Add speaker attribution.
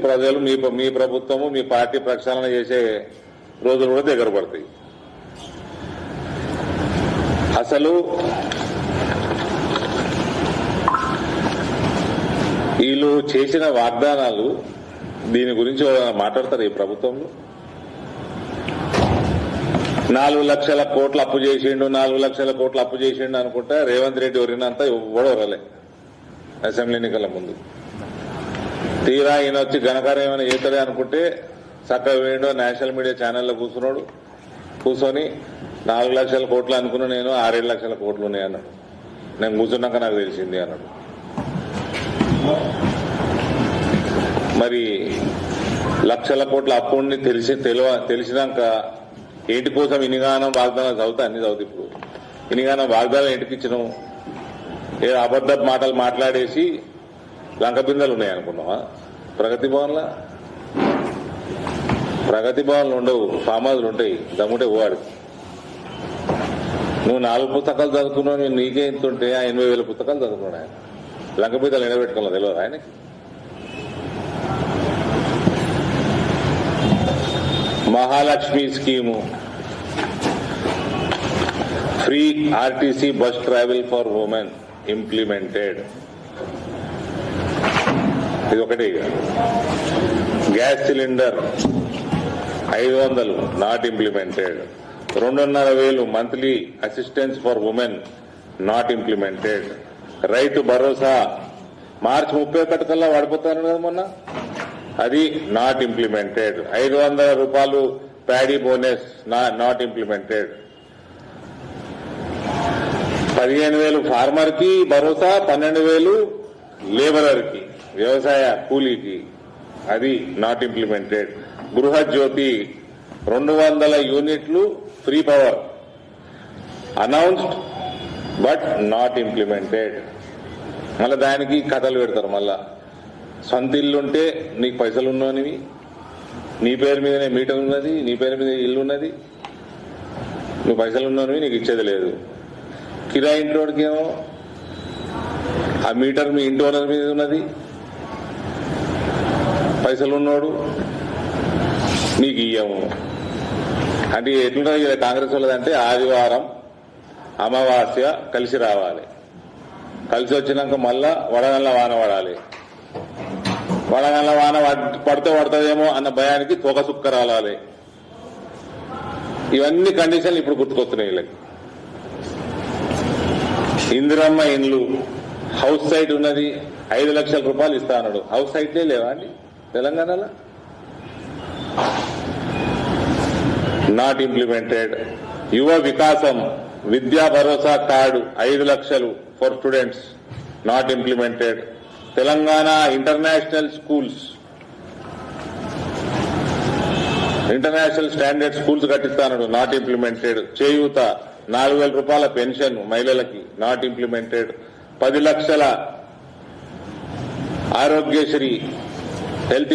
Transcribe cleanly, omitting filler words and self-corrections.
Speaker 1: ప్రజలు మీ ప్రభుత్వము మీ పార్టీ ప్రక్షాళన చేసే రోజులు కూడా దగ్గర పడతాయి. అసలు వీళ్ళు చేసిన వాగ్దానాలు దీని గురించి మాట్లాడతారు ఈ ప్రభుత్వంలో. 4 లక్షల కోట్లు అప్పు చేసిండు 4 లక్షల కోట్లు అప్పు చేసిండు అనుకుంటా రేవంత్ రెడ్డి ఒరినంతా ఎవడవరలే అసెంబ్లీ ఎన్నికల ముందు. తీరా ఈయన వచ్చి ఘనకార్యం ఏమైనా చేస్తాడే అనుకుంటే చక్కగా వేయండో నేషనల్ మీడియా ఛానల్లో కూర్చొని 4 లక్షల కోట్లు అనుకున్నా నేను 6-7 లక్షల కోట్లు ఉన్నాయి అన్నాడు. నేను కూర్చున్నాక నాకు తెలిసింది అన్నాడు. మరి లక్షల కోట్ల అప్పుని తెలిసినాక ఏంటి కోసం ఇనిగానం వాగ్దానాలు చదువుతా అన్ని చదువుతా. ఇప్పుడు ఇనిగానం వాగ్దానాలు ఏంటికి ఇచ్చినాం? ఏ అబద్ధ మాటలు మాట్లాడేసి లంక బిందెలు ఉన్నాయనుకున్నావా? ప్రగతి భవన్లు ఉండవు, ఫామ్ హౌస్లు ఉంటాయి. దమ్ముంటే ఓవాడు. నువ్వు 4 పుస్తకాలు చదువుకున్నావు, నీకే ఎంత ఉంటే 80,000 పుస్తకాలు చదువుకున్నాడు ఆయన. లంక బిందెలు నిలబెట్టుకోవాలి తెలియదు ఆయనకి. Mahalakshmi scheme, free RTC bus travel for women implemented. ఇది ఒకటి. Gas cylinder 500 not implemented. 2,500 monthly assistance for women not implemented. Rythu Bharosa మార్చి 31 కల్లా పడిపోతాను కదా మొన్న, అది నాట్ ఇంప్లిమెంటెడ్. 500 రూపాయలు paddy bonus not implemented. 15,000 farmer కి భరోసా, 12,000 లేబరర్ కి వ్యవసాయ కూలీకి, అది నాట్ ఇంప్లిమెంటెడ్. గృహజ్యోతి 200 యూనిట్లు free power announced but not implemented. మళ్ళీ దానికి కథలు పెడతారు. మళ్ళా సొంత ఇల్లుంటే నీకు పైసలు ఉన్నవి, నీ పేరు మీదనే మీటర్ ఉన్నది, నీ పేరు మీద ఇల్లు ఉన్నది, నువ్వు పైసలు ఉన్నవి, నీకు ఇచ్చేది లేదు. కిరాయి ఇంటోడికి ఏమో ఆ మీటర్ మీ ఇంటి ఓనర్ మీద ఉన్నది, పైసలు ఉన్నోడు నీకు ఇయ్యము. అంటే ఎట్లుంటుంది కాంగ్రెస్ వాళ్ళదంటే ఆదివారం అమావాస్య కలిసి రావాలి, కలిసి వచ్చినాక మళ్ళా వడగళ్ళ వాన పడాలి. వడగళ్ళ వాన పడుతుందేమో అన్న భయానికి తోక సుక్క రాలాలి. ఇవన్నీ కండిషన్లు ఇప్పుడు గుర్తుకొస్తున్నాయి వీళ్ళకి. ఇందిరమ్మ ఇండ్లు, హౌస్ సైట్ ఉన్నది, 5 లక్షల రూపాయలు ఇస్తా అన్నాడు. హౌస్ సైట్లే లేవా అండి తెలంగాణలో? Not implemented. Yuva Vikasam Vidya Bharosa card 5 లక్షలు for students, not implemented. Telangana international standard schools కట్టిస్తాడు, నాట్ ఇంప్లిమెంటెడ్. చేయూత 4,000 రూపాయల పెన్షన్ మహిళలకి, నాట్ ఇంప్లిమెంటెడ్. 10 లక్షల ఆరోగ్యశ్రీ హెల్త్